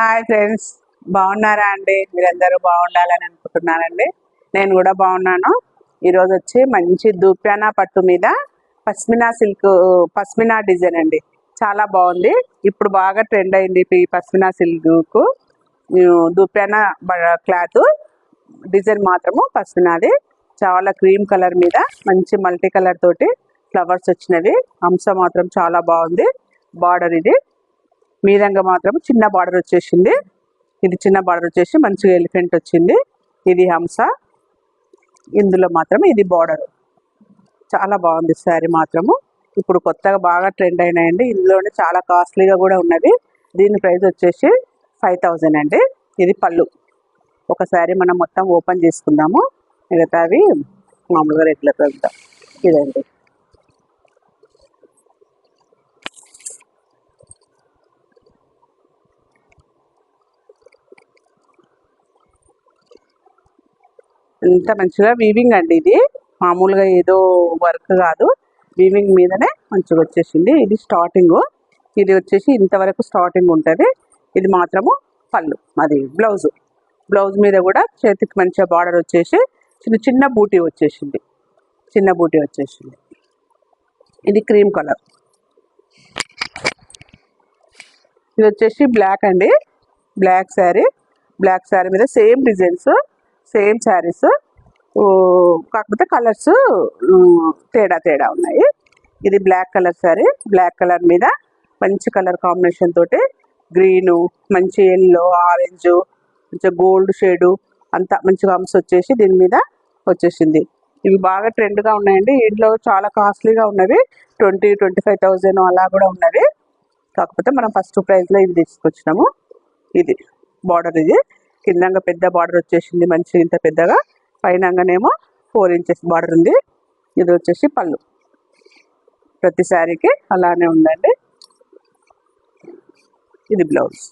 Hi friends, బాగున్నారా అండి? మీరందరూ బాగుండాలని అనుకుంటున్నానండి. నేను కూడా బాగున్నాను. ఈరోజు వచ్చి మంచి దూప్యానా పట్టు మీద పస్మినా సిల్క్, పస్మినా డిజైన్ అండి. చాలా బాగుంది. ఇప్పుడు బాగా ట్రెండ్ అయింది ఈ పస్మినా సిల్క్. దూప్యానా క్లాత్ డిజైన్ మాత్రము పస్మినాది. చాలా క్రీమ్ కలర్ మీద మంచి మల్టీ కలర్ తోటి ఫ్లవర్స్ వచ్చినవి. అంశ మాత్రం చాలా బాగుంది. బార్డర్ ఇది మీదంగా మాత్రం చిన్న బార్డర్ వచ్చేసింది. ఇది చిన్న బార్డర్ వచ్చేసి మంచిగా ఎలిఫెంట్ వచ్చింది. ఇది హంస, ఇందులో మాత్రం ఇది బార్డర్. చాలా బాగుంది శారీ మాత్రము. ఇప్పుడు కొత్తగా బాగా ట్రెండ్ అయినాయండి. ఇందులోనే చాలా కాస్ట్లీగా కూడా ఉన్నది. దీని ప్రైస్ వచ్చేసి 5000 అండి. ఇది పళ్ళు. ఒక శారీ మనం మొత్తం ఓపెన్ చేసుకుందాము, మిగతావి మామూలుగా రెగ్యులర్ వెళ్తాం. ఇదండి. ఇంత మంచిగా వీవింగ్ అండి. ఇది మామూలుగా ఏదో వర్క్ కాదు, వీవింగ్ మీదనే మంచిగా వచ్చేసింది. ఇది స్టార్టింగ్, ఇది వచ్చేసి ఇంతవరకు స్టార్టింగ్ ఉంటుంది. ఇది మాత్రము పళ్ళు, అది బ్లౌజ్. బ్లౌజ్ మీద కూడా చేతికి మంచిగా బార్డర్ వచ్చేసి చిన్న చిన్న బూటీ వచ్చేసింది. చిన్న బూటీ వచ్చేసింది. ఇది క్రీమ్ కలర్. ఇది వచ్చేసి బ్లాక్ అండి. బ్లాక్ శారీ. బ్లాక్ శారీ మీద సేమ్ డిజైన్స్, సేమ్ శారీస్, కాకపోతే కలర్స్ తేడా తేడా ఉన్నాయి. ఇది black colour sari. Black colour మీద మంచి కలర్ కాంబినేషన్ తోటి గ్రీను, మంచి ఎల్లో, ఆరెంజ్, మంచిగా గోల్డ్ షేడు అంతా మంచిగా అంశ వచ్చేసి దీని మీద వచ్చేసింది. ఇవి బాగా ట్రెండ్గా ఉన్నాయండి. ఇంట్లో చాలా కాస్ట్లీగా ఉన్నవి, 20-25,000 అలా కూడా ఉన్నవి. కాకపోతే మనం ఫస్ట్ ప్రైస్లో ఇవి తీసుకొచ్చినాము. ఇది బార్డర్. ఇది కిందంగా పెద్ద బార్డర్ వచ్చేసింది, మంచిగా ఇంత పెద్దగా. పైనంగానేమో 4 ఇంచెస్ బార్డర్ ఉంది. ఇది వచ్చేసి పళ్ళు. ప్రతి శారీకి అలానే ఉందండి. ఇది బ్లౌజ్.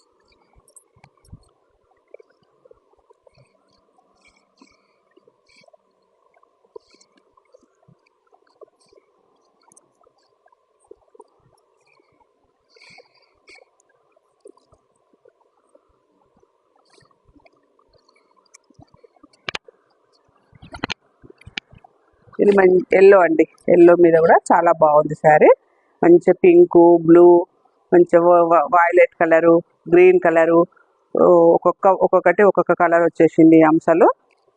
ఇది ఎల్లో అండి. ఎల్లో మీద కూడా చాలా బాగుంది శారీ. మంచి పింకు, బ్లూ, మంచి వైలెట్ కలరు, గ్రీన్ కలరు, ఒక్కొక్కటి ఒక్కొక్క కలర్ వచ్చేసింది. అంశాలు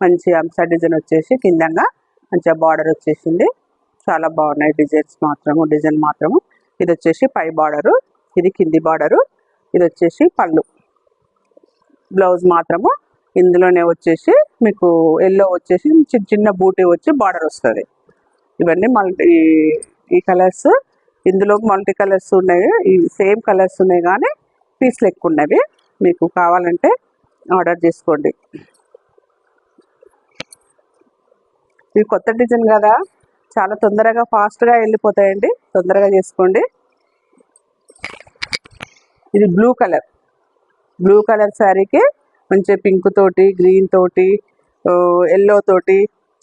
మంచి అంశ డిజైన్ వచ్చేసి కిందంగా మంచిగా బార్డర్ వచ్చేసింది. చాలా బాగున్నాయి డిజైన్స్ మాత్రము. డిజైన్ మాత్రము. ఇది వచ్చేసి పై బార్డరు, ఇది కింది బార్డరు. ఇది వచ్చేసి పళ్ళు. బ్లౌజ్ మాత్రము ఇందులోనే వచ్చేసి మీకు ఎల్లో వచ్చేసి చిన్న చిన్న బూటీ వచ్చి బార్డర్ వస్తుంది. ఇవన్నీ ఈ కలర్స్ ఇందులో మల్టీ కలర్స్ ఉన్నాయి. ఈ సేమ్ కలర్స్ ఉన్నాయి కానీ పీస్లు ఎక్కువ ఉన్నవి. మీకు కావాలంటే ఆర్డర్ చేసుకోండి. ఇవి కొత్త డిజైన్ కదా, చాలా తొందరగా ఫాస్ట్గా వెళ్ళిపోతాయండి. తొందరగా చేసుకోండి. ఇది బ్లూ కలర్. బ్లూ కలర్ శారీకి మంచి పింక్ తోటి, గ్రీన్ తోటి, ఎల్లో తోటి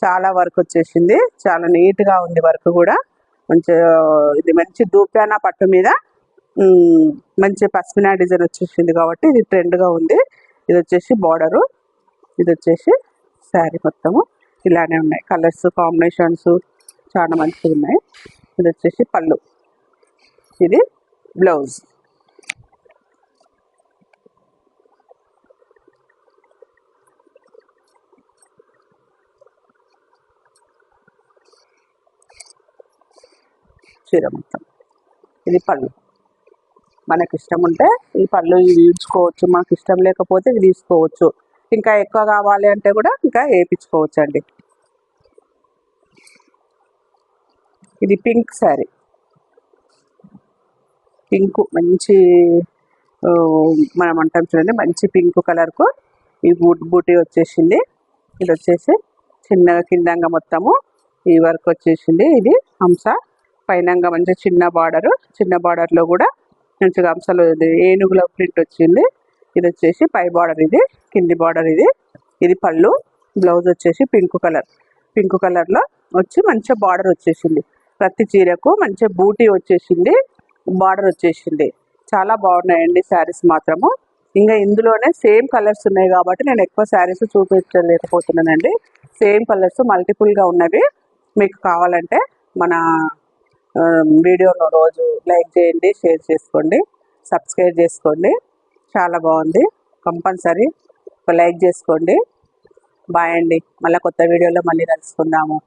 చాలా వర్క్ వచ్చేసింది. చాలా నీట్గా ఉంది వర్క్ కూడా. మంచి ఇది మంచి దూప్యానా పట్టు మీద మంచి పస్మినా డిజైన్ వచ్చేసింది కాబట్టి ఇది ట్రెండ్గా ఉంది. ఇది వచ్చేసి బార్డరు, ఇది వచ్చేసి శారీ మొత్తము ఇలానే ఉన్నాయి. కలర్స్ కాంబినేషన్స్ చాలా మంచిగా ఉన్నాయి. ఇది వచ్చేసి పళ్ళు, ఇది బ్లౌజ్. చీర మొత్తం. ఇది పళ్ళు. మనకి ఇష్టం ఉంటే ఈ పళ్ళు ఇవి తీసుకోవచ్చు, మాకు ఇష్టం లేకపోతే ఇవి తీసుకోవచ్చు. ఇంకా ఎక్కువ కావాలి అంటే కూడా ఇంకా వేయించుకోవచ్చు అండి. ఇది పింక్ శారీ. పింక్ మంచి మనం అంటాం చూడండి, మంచి పింక్ కలర్కు ఈ బూటీ వచ్చేసింది. ఇది వచ్చేసి చిన్నగా కిందంగా మొత్తము ఈ వర్క్ వచ్చేసింది. ఇది హంస. పైనంగా మంచి చిన్న బార్డరు, చిన్న బార్డర్లో కూడా మంచిగా అంశలో ఏనుగుల ప్రింట్ వచ్చింది. ఇది వచ్చేసి పై బార్డర్, ఇది కింది బార్డర్. ఇది పళ్ళు. బ్లౌజ్ వచ్చేసి పింక్ కలర్. పింక్ కలర్లో వచ్చి మంచిగా బార్డర్ వచ్చేసింది. ప్రతి చీరకు మంచిగా బూటీ వచ్చేసింది, బార్డర్ వచ్చేసింది. చాలా బాగున్నాయండి శారీస్ మాత్రము. ఇంకా ఇందులోనే సేమ్ కలర్స్ ఉన్నాయి కాబట్టి నేను ఎక్కువ శారీస్ చూపించలేకపోతున్నానండి. సేమ్ కలర్స్ మల్టిపుల్గా ఉన్నవి. మీకు కావాలంటే మన వీడియోను రోజు లైక్ చేయండి, షేర్ చేసుకోండి, సబ్స్క్రైబ్ చేసుకోండి. చాలా బాగుంది. కంపల్సరీ ఒక లైక్ చేసుకోండి. బాయ్ అండి. మళ్ళీ కొత్త వీడియోలో మళ్ళీ కలుసుకుందాము.